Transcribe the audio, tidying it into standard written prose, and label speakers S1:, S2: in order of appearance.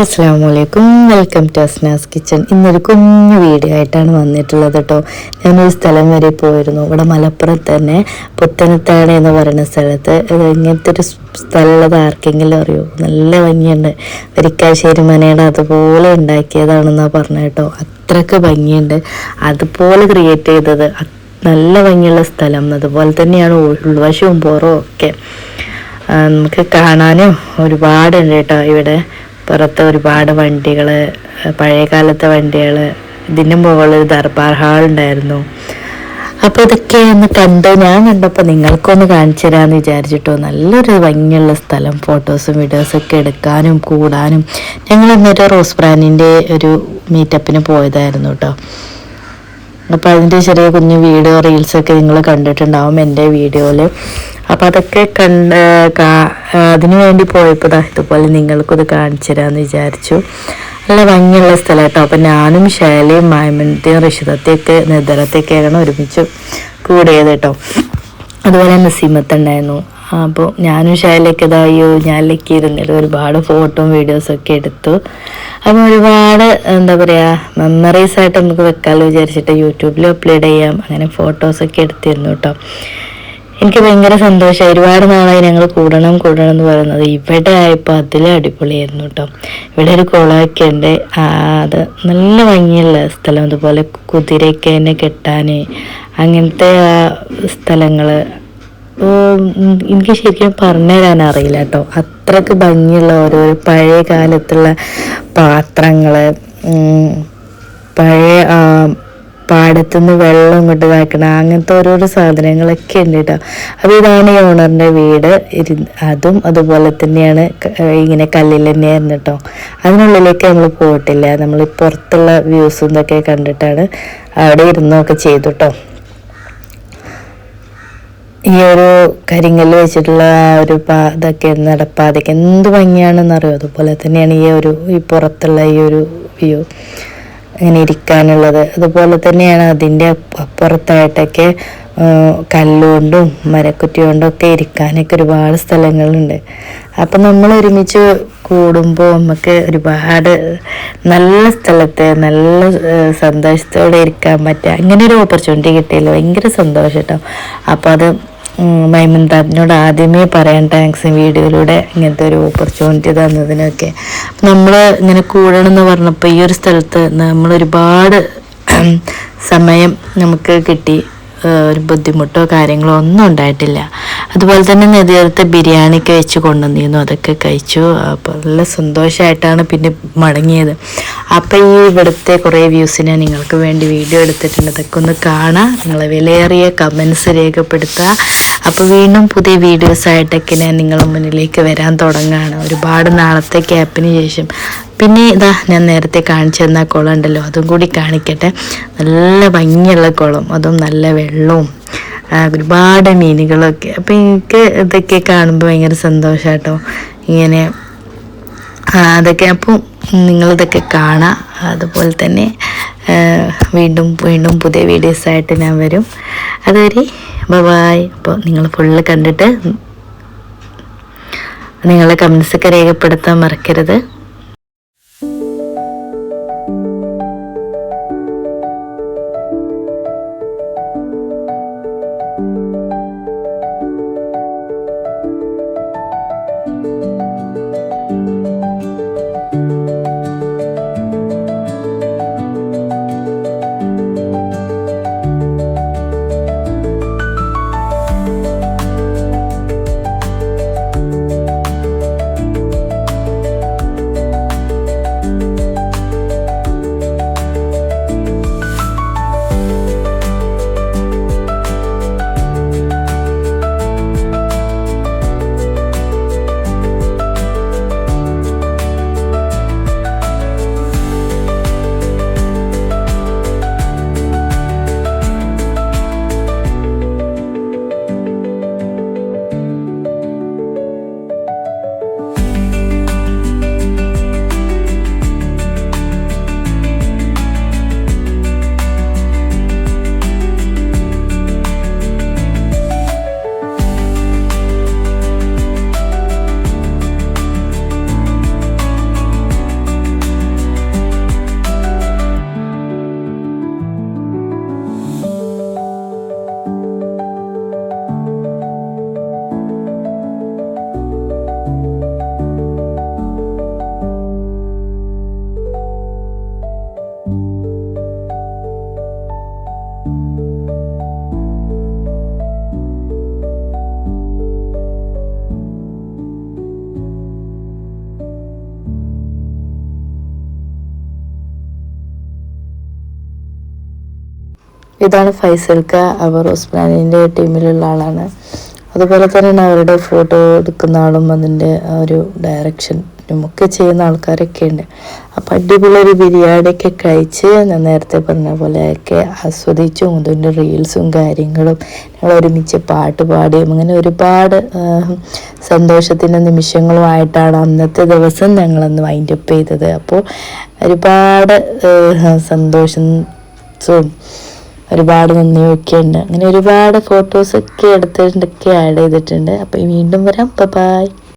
S1: അസ്സലാമലൈക്കും, welcome to Asnas kitchen. ഇന്നൊരു കുഞ്ഞു വീഡിയോ ആയിട്ടാണ് വന്നിട്ടുള്ളത് കേട്ടോ. ഞാനൊരു സ്ഥലം വരെ പോയിരുന്നു. ഇവിടെ മലപ്പുറത്ത് തന്നെ പുത്തനത്താണി എന്ന് പറയുന്ന സ്ഥലത്ത്. ഇങ്ങനത്തെ ഒരു സ്ഥലമുള്ളത് ആർക്കെങ്കിലും അറിയോ? നല്ല ഭംഗിയുണ്ട്. വരിക്കാശ്ശേരി മനയുടെ അതുപോലെ ഉണ്ടാക്കിയതാണെന്നാണ് പറഞ്ഞത് കേട്ടോ. അത്രയ്ക്ക് ഭംഗിയുണ്ട്. അതുപോലെ ക്രിയേറ്റ് ചെയ്തത് നല്ല ഭംഗിയുള്ള സ്ഥലം. അതുപോലെ തന്നെയാണ് ഉൾവശവും പുറവും ഒക്കെ. നമുക്ക് കാണാനും ഒരുപാടുണ്ട് കേട്ടോ. ഇവിടെ പുറത്ത് ഒരുപാട് വണ്ടികൾ, പഴയ കാലത്തെ വണ്ടികൾ. ഇതിൻ്റെ മുകളിൽ ദർബാർ ഹാൾ ഉണ്ടായിരുന്നു. അപ്പോൾ ഇതൊക്കെ ഒന്ന് ഞാൻ കണ്ടപ്പോൾ നിങ്ങൾക്കൊന്ന് കാണിച്ചു തരാമെന്ന് വിചാരിച്ചിട്ടോ. നല്ലൊരു ഭംഗിയുള്ള സ്ഥലം. ഫോട്ടോസും വീഡിയോസൊക്കെ എടുക്കാനും കൂടാനും. ഞങ്ങൾ ഇന്നൊരു റോസ് ബ്രാൻഡിൻ്റെ ഒരു മീറ്റപ്പിന് പോയതായിരുന്നു കേട്ടോ. അപ്പോൾ അതിൻ്റെ ചെറിയ കുഞ്ഞു വീഡിയോ റീൽസൊക്കെ നിങ്ങൾ കണ്ടിട്ടുണ്ടാവും എൻ്റെ വീഡിയോയിൽ. അപ്പം അതൊക്കെ അതിനു വേണ്ടി പോയപ്പോൾ ഇതുപോലെ നിങ്ങൾക്കിത് കാണിച്ചു തരാമെന്ന് വിചാരിച്ചു. നല്ല ഭംഗിയുള്ള സ്ഥലം കേട്ടോ. അപ്പം ഞാനും ഷൈലയും മായ്മനത്തെയും ഋഷിതത്തെയൊക്കെ നെതറത്തെയൊക്കെയാണ് ഒരുമിച്ച് കൂടിയത് കേട്ടോ. അതുപോലെ നസീമത്തുണ്ടായിരുന്നു. അപ്പോൾ ഞാനും ഷൈലയൊക്കെ ഞാനിലേക്ക് ഇരുന്നില്ല. ഒരുപാട് ഫോട്ടോയും വീഡിയോസൊക്കെ എടുത്തു. അപ്പോൾ ഒരുപാട് എന്താ പറയുക മെമ്മറീസ് ആയിട്ട് നമുക്ക് വെക്കാമല്ലോ വിചാരിച്ചിട്ട് യൂട്യൂബിൽ അപ്ലോഡ് ചെയ്യാം. അങ്ങനെ ഫോട്ടോസൊക്കെ എടുത്തിരുന്നു കേട്ടോ. എനിക്ക് ഭയങ്കര സന്തോഷമായി. ഒരുപാട് നാളായി ഞങ്ങൾ കൂടണം എന്ന് പറയുന്നത്. ഇവിടെ ആയപ്പോൾ അതിലും അടിപൊളിയായിരുന്നു കേട്ടോ. ഇവിടെ ഒരു കുളമൊക്കെ ഉണ്ട്. അത് നല്ല ഭംഗിയുള്ള സ്ഥലം. അതുപോലെ കുതിരയൊക്കെ എന്നെ കെട്ടാൻ അങ്ങനത്തെ സ്ഥലങ്ങൾ എനിക്ക് ശരിക്കും പറഞ്ഞു തരാൻ അറിയില്ല കേട്ടോ. അത്രയ്ക്ക് ഭംഗിയുള്ള ഓരോ പഴയ കാലത്തുള്ള പാത്രങ്ങൾ, പഴയ പാടത്തുനിന്ന് വെള്ളം ഇങ്ങോട്ട് ഇതാക്കണം, അങ്ങനത്തെ ഓരോരോ സാധനങ്ങളൊക്കെ ഉണ്ട് കേട്ടോ. അപ്പോൾ ഇതാണ് ഈ ഓണറിൻ്റെ വീട്. അതും അതുപോലെ തന്നെയാണ്, ഇങ്ങനെ കല്ലിൽ തന്നെയായിരുന്നു കേട്ടോ. അതിനുള്ളിലേക്ക് നമ്മൾ പോയിട്ടില്ല. നമ്മൾ പുറത്തുള്ള വ്യൂസും ഇതൊക്കെ കണ്ടിട്ടാണ് അവിടെ ഇരുന്നൊക്കെ ചെയ്തു കേട്ടോ. ഈ ഒരു കരിങ്കല്ല് വെച്ചിട്ടുള്ള ഒരു ഇതൊക്കെ നടപ്പാതയ്ക്ക് എന്ത് ഭംഗിയാണെന്നറിയോ. അതുപോലെ തന്നെയാണ് ഈ പുറത്തുള്ള ഈ ഒരു വ്യൂ ഇങ്ങനെ ഇരിക്കാനുള്ളത്. അതുപോലെ തന്നെയാണ് അതിൻ്റെ അപ്പുറത്തായിട്ടൊക്കെ കല്ലുകൊണ്ടും മരക്കുറ്റി കൊണ്ടും ഒക്കെ ഇരിക്കാനൊക്കെ ഒരുപാട് സ്ഥലങ്ങളുണ്ട്. അപ്പം നമ്മൾ ഒരുമിച്ച് കൂടുമ്പോൾ നമുക്ക് ഒരുപാട് നല്ല സ്ഥലത്ത് നല്ല സന്തോഷത്തോടെ ഇരിക്കാൻ പറ്റുക. അങ്ങനെ ഒരു ഓപ്പർച്യൂണിറ്റി കിട്ടിയല്ലോ, ഭയങ്കര സന്തോഷം കേട്ടോ. അപ്പോൾ അത് മൈമുൻതാബിനോട് ആദ്യമേ പറയാൻ താങ്ക്സ്, വീഡിയോയിലൂടെ ഇങ്ങനത്തെ ഒരു ഓപ്പർച്യൂണിറ്റി തന്നതിനൊക്കെ. നമ്മൾ ഇങ്ങനെ കൂടണമെന്ന് പറഞ്ഞപ്പോൾ ഈ ഒരു സ്ഥലത്ത് നമ്മൾ ഒരുപാട് സമയം നമുക്ക് കിട്ടി. ഒരു ബുദ്ധിമുട്ടോ കാര്യങ്ങളോ ഒന്നും ഉണ്ടായിട്ടില്ല. അതുപോലെ തന്നെ നേരത്തെ ബിരിയാണിയൊക്കെ വെച്ച് കൊണ്ടുവന്നിരുന്നു, അതൊക്കെ കഴിച്ചു. അപ്പോൾ നല്ല സന്തോഷമായിട്ടാണ് പിന്നെ മടങ്ങിയത്. അപ്പോൾ ഈ ഇവിടുത്തെ കുറേ വ്യൂസിനെ നിങ്ങൾക്ക് വേണ്ടി വീഡിയോ എടുത്തിട്ടുണ്ട്. അതൊക്കെ ഒന്ന് കാണാം. നിങ്ങളെ വിലയേറിയ കമൻസ് രേഖപ്പെടുത്തുക. അപ്പോൾ വീണ്ടും പുതിയ വീഡിയോസായിട്ടൊക്കെ ഞാൻ നിങ്ങളുടെ മുന്നിലേക്ക് വരാൻ തുടങ്ങുകയാണ്. ഒരുപാട് നാളത്തെ ഗ്യാപ്പിന് ശേഷം. പിന്നെ ഞാൻ നേരത്തെ കാണിച്ചു തന്ന കുളം ഉണ്ടല്ലോ, അതും കൂടി കാണിക്കട്ടെ. നല്ല ഭംഗിയുള്ള കുളം, അതും നല്ല വെള്ളവും ഒരുപാട് മീനുകളൊക്കെ. അപ്പം എനിക്ക് ഇതൊക്കെ കാണുമ്പോൾ ഭയങ്കര സന്തോഷമാട്ടോ. ഇങ്ങനെ അതൊക്കെ അപ്പോൾ നിങ്ങളിതൊക്കെ കാണാം. അതുപോലെ തന്നെ വീണ്ടും പുതിയ വീഡിയോസായിട്ട് ഞാൻ വരും. അതുവരെ ബൈ. അപ്പോൾ നിങ്ങൾ ഫുള്ള് കണ്ടിട്ട് നിങ്ങളുടെ കമൻസൊക്കെ രേഖപ്പെടുത്താൻ മറക്കരുത്. ഇതാണ് ഫൈസൽക്ക, അവർ ഉസ്മാനിൻ്റെ ടീമിലുള്ള ആളാണ്. അതുപോലെ തന്നെയാണ് അവരുടെ ഫോട്ടോ എടുക്കുന്ന ആളും അതിൻ്റെ ആ ഒരു ഡയറക്ഷനും ഒക്കെ ചെയ്യുന്ന ആൾക്കാരൊക്കെ ഉണ്ട്. അപ്പം അടിപൊളി ഒരു ബിരിയാണിയൊക്കെ കഴിച്ച് ഞാൻ നേരത്തെ പറഞ്ഞ പോലെയൊക്കെ ആസ്വദിച്ചും അതിൻ്റെ റീൽസും കാര്യങ്ങളും ഞങ്ങൾ ഒരുമിച്ച് പാട്ട് പാടിയും അങ്ങനെ ഒരുപാട് സന്തോഷത്തിൻ്റെ നിമിഷങ്ങളുമായിട്ടാണ് അന്നത്തെ ദിവസം ഞങ്ങളന്ന് വൈൻഡപ്പ് ചെയ്തത്. അപ്പോൾ ഒരുപാട് സന്തോഷം ഒരുപാട് നന്ദിയൊക്കെ ഉണ്ട്. അങ്ങനെ ഒരുപാട് ഫോട്ടോസൊക്കെ എടുത്തിട്ടൊക്കെ ആഡ് ചെയ്തിട്ടുണ്ട്. അപ്പോൾ വീണ്ടും വരാം. ബൈ.